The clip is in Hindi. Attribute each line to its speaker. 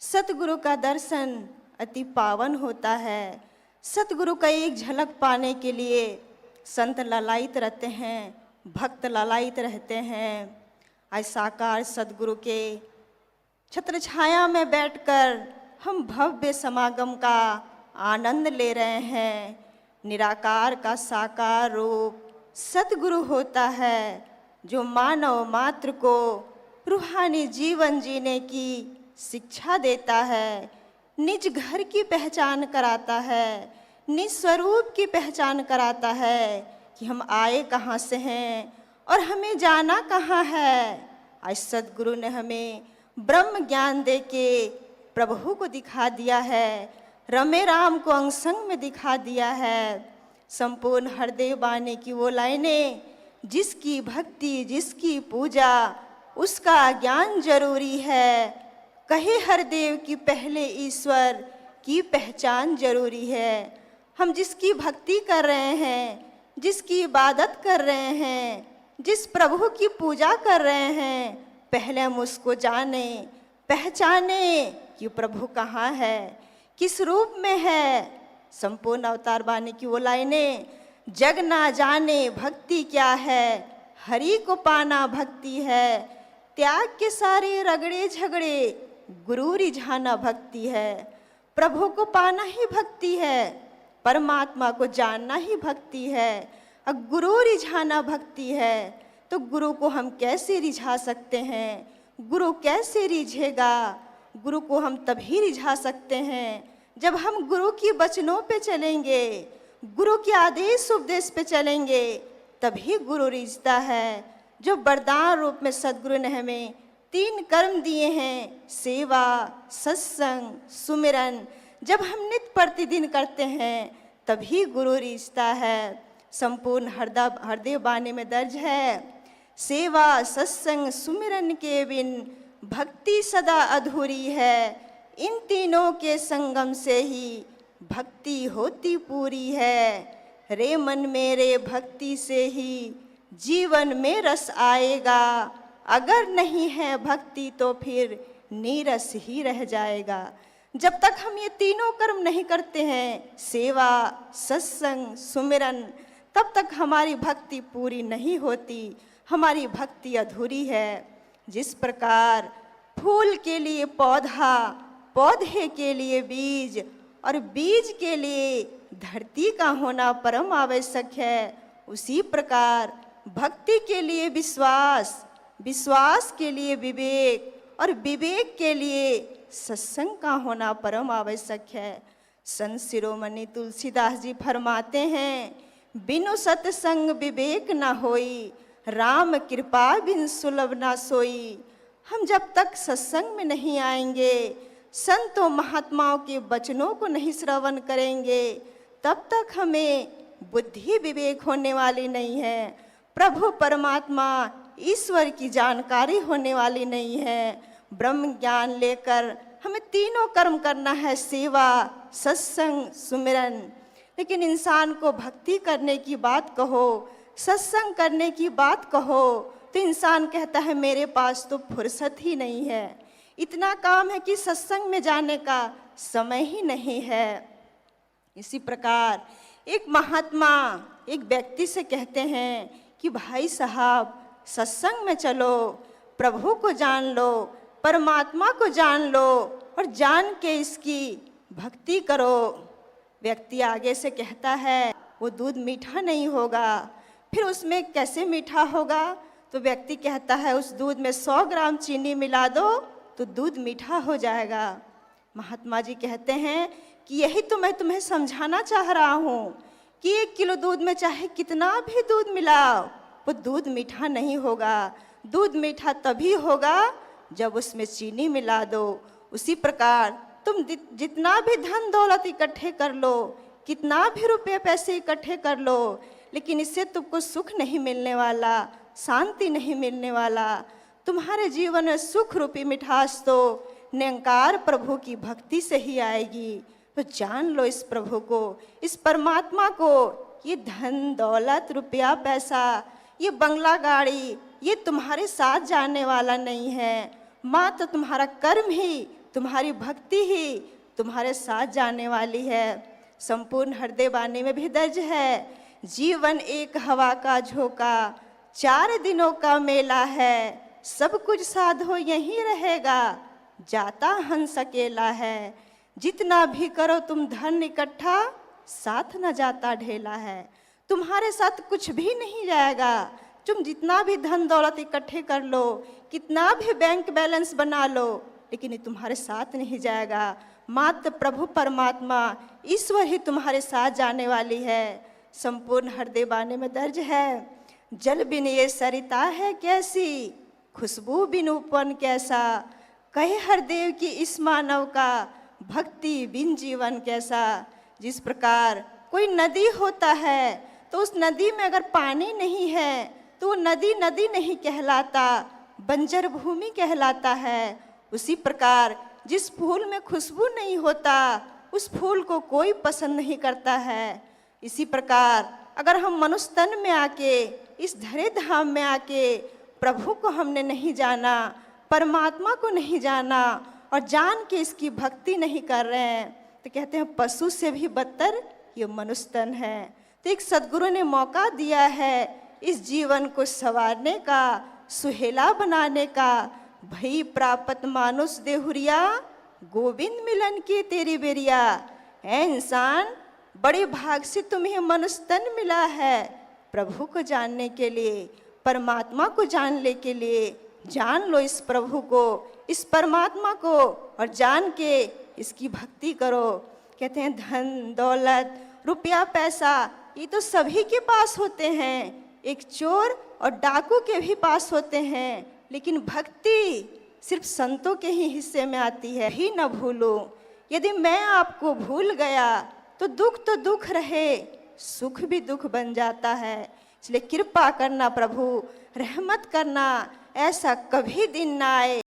Speaker 1: सतगुरु का दर्शन अति पावन होता है। सतगुरु का एक झलक पाने के लिए संत ललायित रहते हैं, भक्त ललायित रहते हैं। आज साकार सतगुरु के छत्र छाया में बैठकर हम भव्य समागम का आनंद ले रहे हैं। निराकार का साकार रूप सतगुरु होता है, जो मानव मात्र को रूहानी जीवन जीने की शिक्षा देता है, निज घर की पहचान कराता है, निज स्वरूप की पहचान कराता है कि हम आए कहाँ से हैं और हमें जाना कहाँ है। आज सतगुरु ने हमें ब्रह्म ज्ञान दे के प्रभु को दिखा दिया है, रमे राम को अंगसंग में दिखा दिया है। संपूर्ण हरदेव बानी की वो लाइनें, जिसकी भक्ति जिसकी पूजा उसका ज्ञान जरूरी है। कहे हरदेव की पहले ईश्वर की पहचान जरूरी है। हम जिसकी भक्ति कर रहे हैं, जिसकी इबादत कर रहे हैं, जिस प्रभु की पूजा कर रहे हैं, पहले हम उसको जाने पहचाने कि प्रभु कहाँ है, किस रूप में है। संपूर्ण अवतार बानी की वो लाइनें, जग ना जाने भक्ति क्या है, हरि को पाना भक्ति है, त्याग के सारे रगड़े झगड़े गुरु रिझाना भक्ति है। प्रभु को पाना ही भक्ति है, परमात्मा को जानना ही भक्ति है, और गुरु रिझाना भक्ति है। तो गुरु को हम कैसे रिझा सकते हैं? गुरु कैसे रिझेगा? गुरु को हम तभी रिझा सकते हैं जब हम गुरु की वचनों पे चलेंगे, गुरु के आदेश उपदेश पे चलेंगे, तभी गुरु रिझता है। जो वरदान रूप में सदगुरु ने हमें 3 कर्म दिए हैं, सेवा, सत्संग, सुमिरन, जब हम नित्य प्रतिदिन करते हैं तभी गुरु रिझता है। संपूर्ण हरदेव बानी में दर्ज है, सेवा सत्संग सुमिरन के बिन भक्ति सदा अधूरी है, इन तीनों के संगम से ही भक्ति होती पूरी है। रे मन मेरे भक्ति से ही जीवन में रस आएगा, अगर नहीं है भक्ति तो फिर नीरस ही रह जाएगा। जब तक हम ये तीनों कर्म नहीं करते हैं, सेवा सत्संग सुमिरन, तब तक हमारी भक्ति पूरी नहीं होती, हमारी भक्ति अधूरी है। जिस प्रकार फूल के लिए पौधा, पौधे के लिए बीज और बीज के लिए धरती का होना परम आवश्यक है, उसी प्रकार भक्ति के लिए विश्वास, विश्वास के लिए विवेक और विवेक के लिए सत्संग का होना परम आवश्यक है। संत शिरोमणि तुलसीदास जी फरमाते हैं, बिनु सत्संग विवेक न होई, राम कृपा बिन सुलभ न सोई। हम जब तक सत्संग में नहीं आएंगे, संतों महात्माओं के वचनों को नहीं श्रवण करेंगे, तब तक हमें बुद्धि विवेक होने वाली नहीं है, प्रभु परमात्मा ईश्वर की जानकारी होने वाली नहीं है। ब्रह्म ज्ञान लेकर हमें तीनों कर्म करना है, सेवा सत्संग सुमिरन। लेकिन इंसान को भक्ति करने की बात कहो, सत्संग करने की बात कहो, तो इंसान कहता है मेरे पास तो फुर्सत ही नहीं है, इतना काम है कि सत्संग में जाने का समय ही नहीं है। इसी प्रकार एक महात्मा एक व्यक्ति से कहते हैं कि भाई साहब सत्संग में चलो, प्रभु को जान लो, परमात्मा को जान लो और जान के इसकी भक्ति करो। व्यक्ति आगे से कहता है वो दूध मीठा नहीं होगा। फिर उसमें कैसे मीठा होगा? तो व्यक्ति कहता है उस दूध में 100 ग्राम चीनी मिला दो तो दूध मीठा हो जाएगा। महात्मा जी कहते हैं कि यही तो मैं तुम्हें समझाना चाह रहा हूँ कि 1 किलो दूध में चाहे कितना भी दूध मिलाओ, वो दूध मीठा नहीं होगा। दूध मीठा तभी होगा जब उसमें चीनी मिला दो। उसी प्रकार तुम जितना भी धन दौलत इकट्ठे कर लो, कितना भी रुपये पैसे इकट्ठे कर लो, लेकिन इससे तुमको सुख नहीं मिलने वाला, शांति नहीं मिलने वाला। तुम्हारे जीवन में सुख रूपी मिठास तो निरंकार प्रभु की भक्ति से ही आएगी। तो जान लो इस प्रभु को, इस परमात्मा को। ये धन दौलत रुपया पैसा, ये बंगला गाड़ी, ये तुम्हारे साथ जाने वाला नहीं है। मात्र तुम्हारा कर्म ही तुम्हारी भक्ति ही तुम्हारे साथ जाने वाली है। संपूर्ण हृदय वाणी में भी दर्ज है, जीवन एक हवा का झोंका, 4 दिनों का मेला है, सब कुछ साधो यहीं रहेगा, जाता हंस अकेला है। जितना भी करो तुम धन इकट्ठा, साथ न जाता ढेला है। तुम्हारे साथ कुछ भी नहीं जाएगा। तुम जितना भी धन दौलत इकट्ठे कर लो, कितना भी बैंक बैलेंस बना लो, लेकिन ये तुम्हारे साथ नहीं जाएगा। मात्र प्रभु परमात्मा ईश्वर ही तुम्हारे साथ जाने वाली है। संपूर्ण हृदय वाणी में दर्ज है, जल बिन ये सरिता है कैसी, खुशबू बिन उपवन कैसा, कहे हरदेव की इस मानव का, भक्ति बिन जीवन कैसा। जिस प्रकार कोई नदी होता है तो उस नदी में अगर पानी नहीं है तो वो नदी नदी नहीं कहलाता, बंजर भूमि कहलाता है। उसी प्रकार जिस फूल में खुशबू नहीं होता उस फूल को कोई पसंद नहीं करता है। इसी प्रकार अगर हम मनुष्य तन में आके, इस धरे धाम में आके प्रभु को हमने नहीं जाना, परमात्मा को नहीं जाना और जान के इसकी भक्ति नहीं कर रहे हैं, तो कहते हैं पशु से भी बदतर ये मनुष्य तन है। तो एक सद्गुरु ने मौका दिया है इस जीवन को संवारने का, सुहेला बनाने का। भई प्राप्त मानुष देहुरिया, गोविंद मिलन की तेरी बेरिया। ऐ इंसान, बड़े भाग से तुम्हें मनुष्य तन मिला है प्रभु को जानने के लिए, परमात्मा को जानने के लिए। जान लो इस प्रभु को, इस परमात्मा को, और जान के इसकी भक्ति करो। कहते हैं धन दौलत रुपया पैसा ये तो सभी के पास होते हैं, एक चोर और डाकू के भी पास होते हैं, लेकिन भक्ति सिर्फ संतों के ही हिस्से में आती है। भी न भूलो, यदि मैं आपको भूल गया तो दुख रहे, सुख भी दुख बन जाता है। इसलिए कृपा करना प्रभु, रहमत करना, ऐसा कभी दिन ना आए